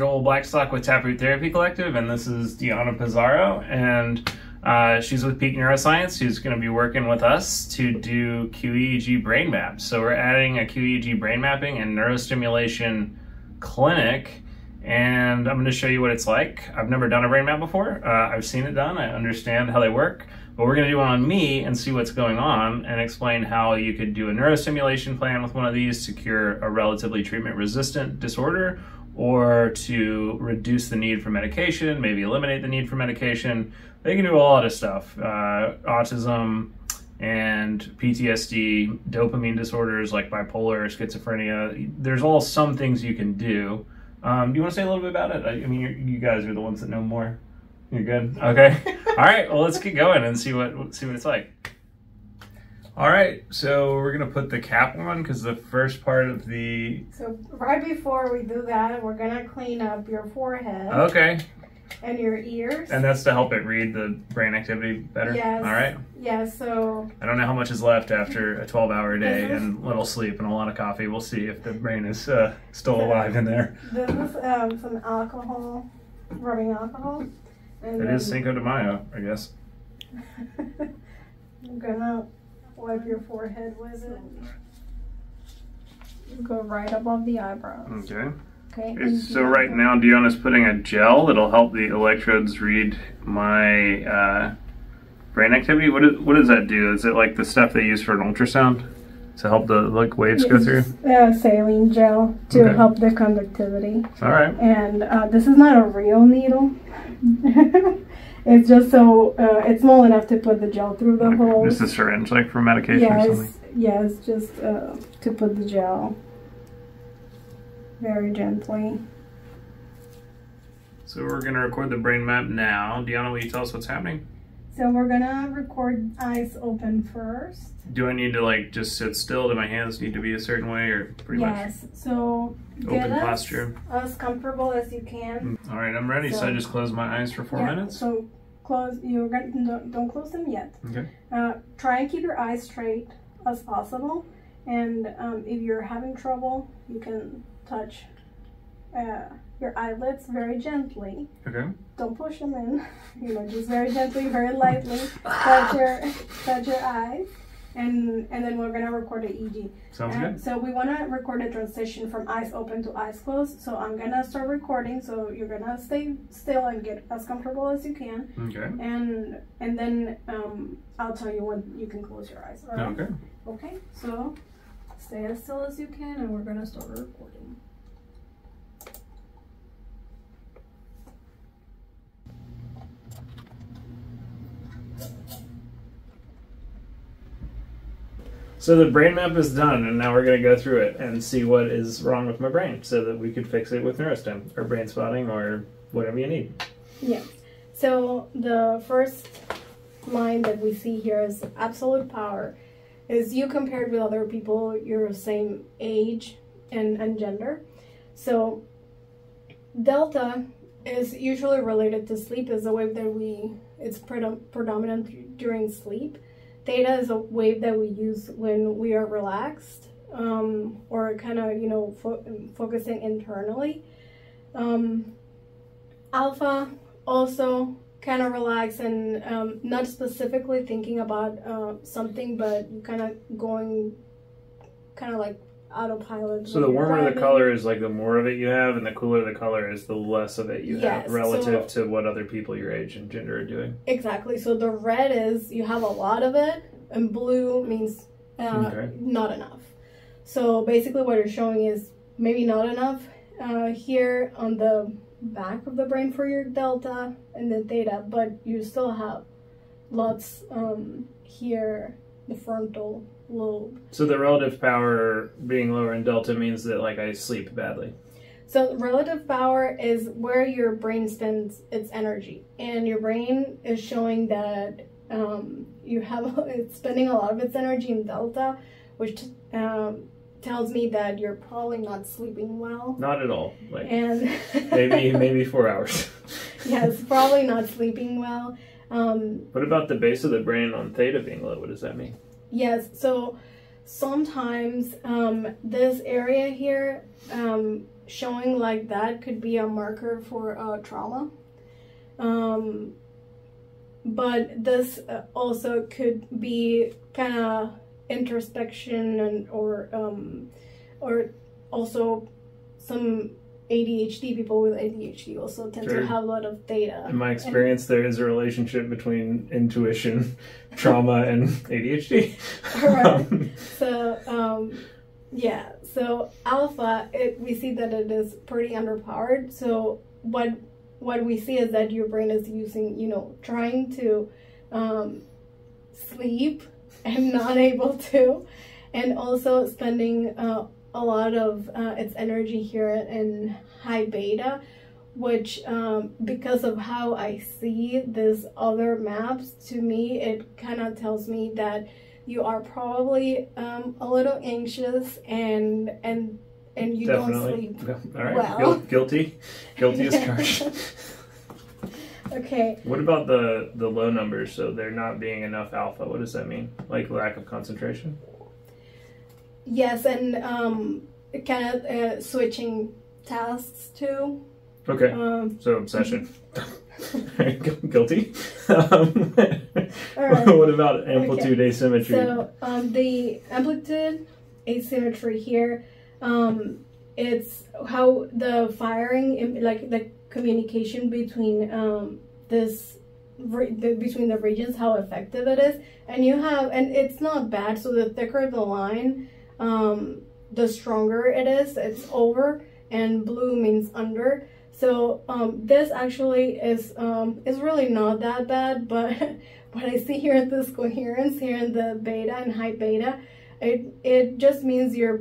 Joel Blackstock with Taproot Therapy Collective, and this is Deanna Pizarro, and she's with Peak Neuroscience. She's going to be working with us to do QEEG brain maps. So we're adding a QEEG brain mapping and neurostimulation clinic, and I'm going to show you what it's like. I've never done a brain map before. I've seen it done. I understand how they work, but we're going to do one on me and see what's going on and explain how you could do a neurostimulation plan with one of these to cure a relatively treatment-resistant disorder, or to reduce the need for medication, maybe eliminate the need for medication. They can do a lot of stuff. Autism and PTSD, dopamine disorders like bipolar, schizophrenia. There's all some things you can do. Do you want to say a little bit about it? I mean, you guys are the ones that know more. You're good? Okay. All right, well, let's get going and see what it's like. All right, so we're gonna put the cap on because the first part of the... So right before we do that, we're gonna clean up your forehead. Okay. And your ears. And that's to help it read the brain activity better? Yes. All right. Yeah, so... I don't know how much is left after a 12-hour day and little sleep and a lot of coffee. We'll see if the brain is still alive in there. This is some alcohol, rubbing alcohol. And it is Cinco de Mayo, I guess. I'm gonna wipe your forehead with it. Go right above the eyebrows. Okay. Okay. So right now, Deanna's putting a gel that'll help the electrodes read my brain activity. What does that do? Is it like the stuff they use for an ultrasound to help the waves go through? Saline gel to help the conductivity. All right. And this is not a real needle. It's just so it's small enough to put the gel through the hole. Just a syringe, like for medication or something? Yes, just to put the gel very gently. So we're going to record the brain map now. Deanna, will you tell us what's happening? So we're going to record eyes open first. Do I need to like just sit still? Do my hands need to be a certain way, or pretty much? Yes, so open posture. As comfortable as you can. All right, I'm ready. So I just close my eyes for 4 minutes? So don't close them yet. Okay. Try and keep your eyes straight as possible. And if you're having trouble, you can touch your eyelids very gently. Okay. Don't push them in. Just very gently, very lightly. touch your eyes. And then we're gonna record the EEG. Sounds good. So we wanna record a transition from eyes open to eyes closed. So I'm gonna start recording. So you're gonna stay still and get as comfortable as you can. Okay. And then I'll tell you when you can close your eyes. All right? Okay. Okay. So stay as still as you can, and we're gonna start recording. So the brain map is done, and now we're going to go through it and see what is wrong with my brain so that we could fix it with Neurostim or brain spotting or whatever you need. Yeah. So the first line that we see here is absolute power. Is you compared with other people your same age and gender. So delta is usually related to sleep. Is a wave that it's predominant during sleep. Theta is a wave that we use when we are relaxed or kind of, focusing internally. Alpha also kind of relax and not specifically thinking about something, but kind of going kind of like autopilot. So the warmer the color is, like the more of it you have, and the cooler the color is, the less of it you have relative to what other people your age and gender are doing. Exactly. So the red is you have a lot of it, and blue means not enough. So basically what you're showing is maybe not enough here on the back of the brain for your delta and then theta, but you still have lots here, the frontal lobe. So the relative power being lower in delta means that like I sleep badly. So relative power is where your brain spends its energy, and your brain is showing that it's spending a lot of its energy in delta, which tells me that you're probably not sleeping well. Not at all. Like, and maybe 4 hours. Yes, probably not sleeping well. What about the base of the brain on theta being low? What does that mean? Yes, so sometimes this area here showing like that could be a marker for trauma. But this also could be kind of introspection and or also some ADHD. People with ADHD also tend to have a lot of theta. In my experience, there is a relationship between intuition, trauma, and ADHD. Right. So yeah. So alpha, we see that it is pretty underpowered. So what we see is that your brain is using, trying to sleep and not able to, and also spending a lot of its energy here in high beta, which because of how I see these other maps, to me it kind of tells me that you are probably a little anxious and you Definitely. don't sleep All right. well. Guilty as charged. Okay. What about the low numbers? So there not being enough alpha. What does that mean? Like lack of concentration? Yes, and kind of switching tasks too. Okay. So obsession. Guilty. All right. What about amplitude asymmetry? So the amplitude asymmetry here, it's how the firing, like the communication between between the regions, how effective it is, and it's not bad. So the thicker the line, the stronger it is. It's over, and blue means under. So this actually is really not that bad, but what I see here at this coherence here in the beta and high beta, it just means you're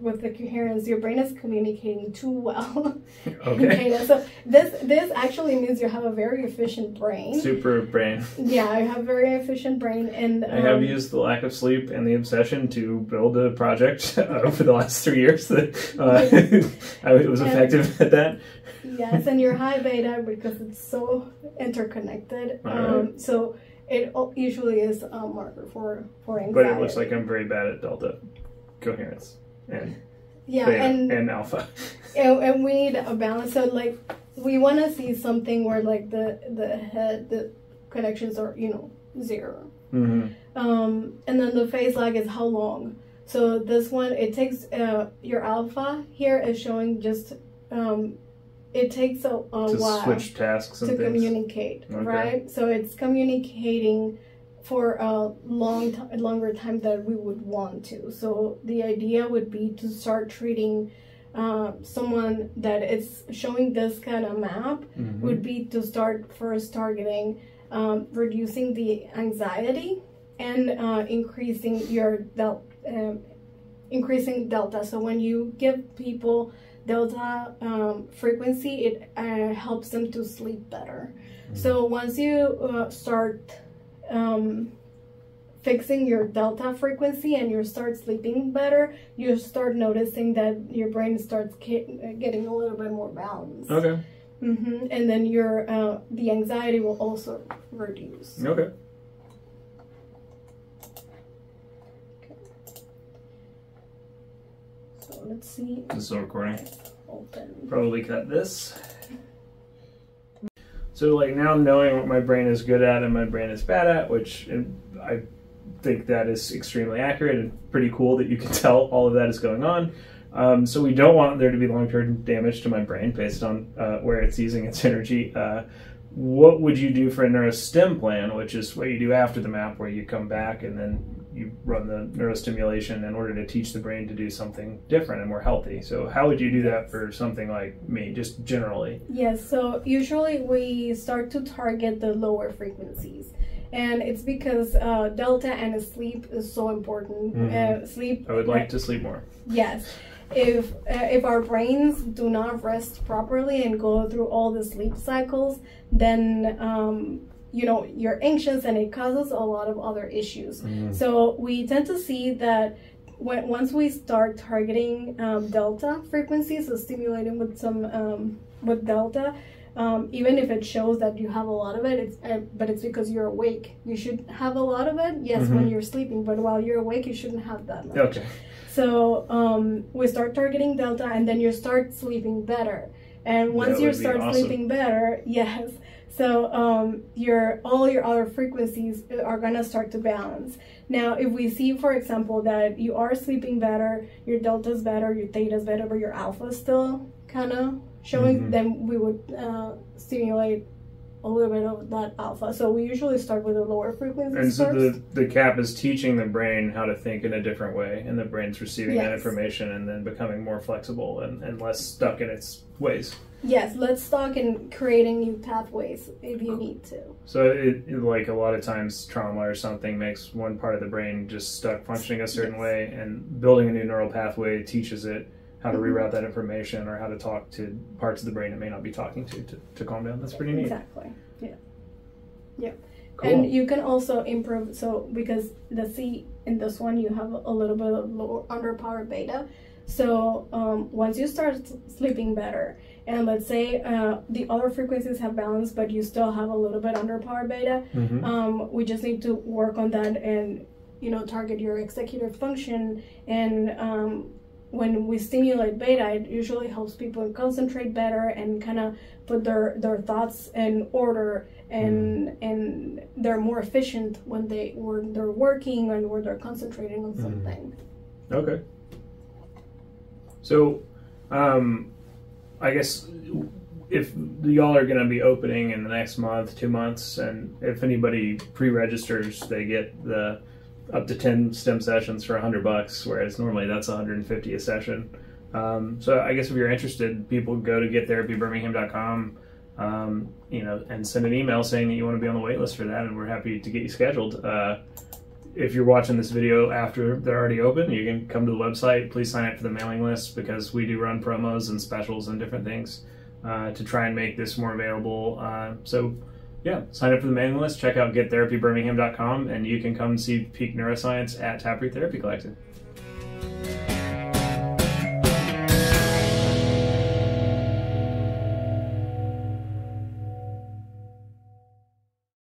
with the coherence, your brain is communicating too well. Okay. So this actually means you have a very efficient brain. Super brain. Yeah, I have a very efficient brain, and I have used the lack of sleep and the obsession to build a project over the last 3 years that I was effective at that. Yes, and your high beta, because it's so interconnected. Right. So it usually is a marker for anxiety. But it looks like I'm very bad at delta coherence and yeah, beta and alpha. And we need a balance. So like we want to see something where like the connections are 0. Mm-hmm. And then the phase lag is how long. So this one, it takes your alpha here is showing just it takes a while switch tasks and to things. Communicate, Okay. right? So it's communicating for a longer time than we would want to. So the idea would be to start treating someone that is showing this kind of map. Mm-hmm. Would be to start first targeting reducing the anxiety and increasing your increasing delta. So when you give people delta frequency, it helps them to sleep better. Mm-hmm. So once you start fixing your delta frequency and you start sleeping better, you start noticing that your brain starts getting a little bit more balanced. Okay. Mm-hmm. And then your the anxiety will also reduce. Okay. So let's see. This is still recording. Open. Probably cut this. So like now knowing what my brain is good at and my brain is bad at, which I think that is extremely accurate and pretty cool that you can tell all of that is going on. So we don't want there to be long-term damage to my brain based on where it's using its energy. What would you do for a neurostim plan, which is what you do after the map, where you come back and then you run the neurostimulation in order to teach the brain to do something different and more healthy? So how would you do that for something like me, just generally? Yes, so usually we start to target the lower frequencies. And it's because delta and sleep is so important. Mm-hmm. Sleep. I would like to sleep more. Yes. If our brains do not rest properly and go through all the sleep cycles, then you're anxious and it causes a lot of other issues. Mm-hmm. So we tend to see that once we start targeting delta frequencies, so stimulating with some with delta, Even if it shows that you have a lot of it, but it's because you're awake. You should have a lot of it, yes, when you're sleeping, but while you're awake, you shouldn't have that much. Okay. So we start targeting delta, and then you start sleeping better. And once you start sleeping better, yes, so all your other frequencies are gonna start to balance. Now, if we see, for example, that you are sleeping better, your delta's better, your theta's better, but your alpha's still kind of showing, then we would stimulate a little bit of that alpha. So we usually start with a lower frequency. And so the cap is teaching the brain how to think in a different way, and the brain's receiving that information and then becoming more flexible and less stuck in its ways. Yes, less stuck in creating new pathways if you need to. So it like a lot of times trauma or something makes one part of the brain just stuck functioning a certain way, and building a new neural pathway teaches it how to reroute that information or how to talk to parts of the brain it may not be talking to calm down. That's pretty neat. Exactly. Yeah. Yeah. Cool. And you can also improve, so because the C in this one, you have a little bit of lower underpowered beta. So once you start sleeping better, and let's say the other frequencies have balanced, but you still have a little bit underpowered beta, we just need to work on that and, target your executive function. And when we stimulate beta, it usually helps people concentrate better and kind of put their thoughts in order, and they're more efficient when they're working and when they're concentrating on something. Okay. So, I guess if y'all are going to be opening in the next month, 2 months, and if anybody pre-registers, they get the up to 10 STEM sessions for $100, whereas normally that's $150 a session. So I guess if you're interested, people go to gettherapybirmingham.com, and send an email saying that you want to be on the wait list for that, and we're happy to get you scheduled. If you're watching this video after they're already open, you can come to the website. Please sign up for the mailing list, because we do run promos and specials and different things to try and make this more available. So yeah, sign up for the mailing list. Check out gettherapybirmingham.com, and you can come see Peak Neuroscience at Taproot Therapy Collective.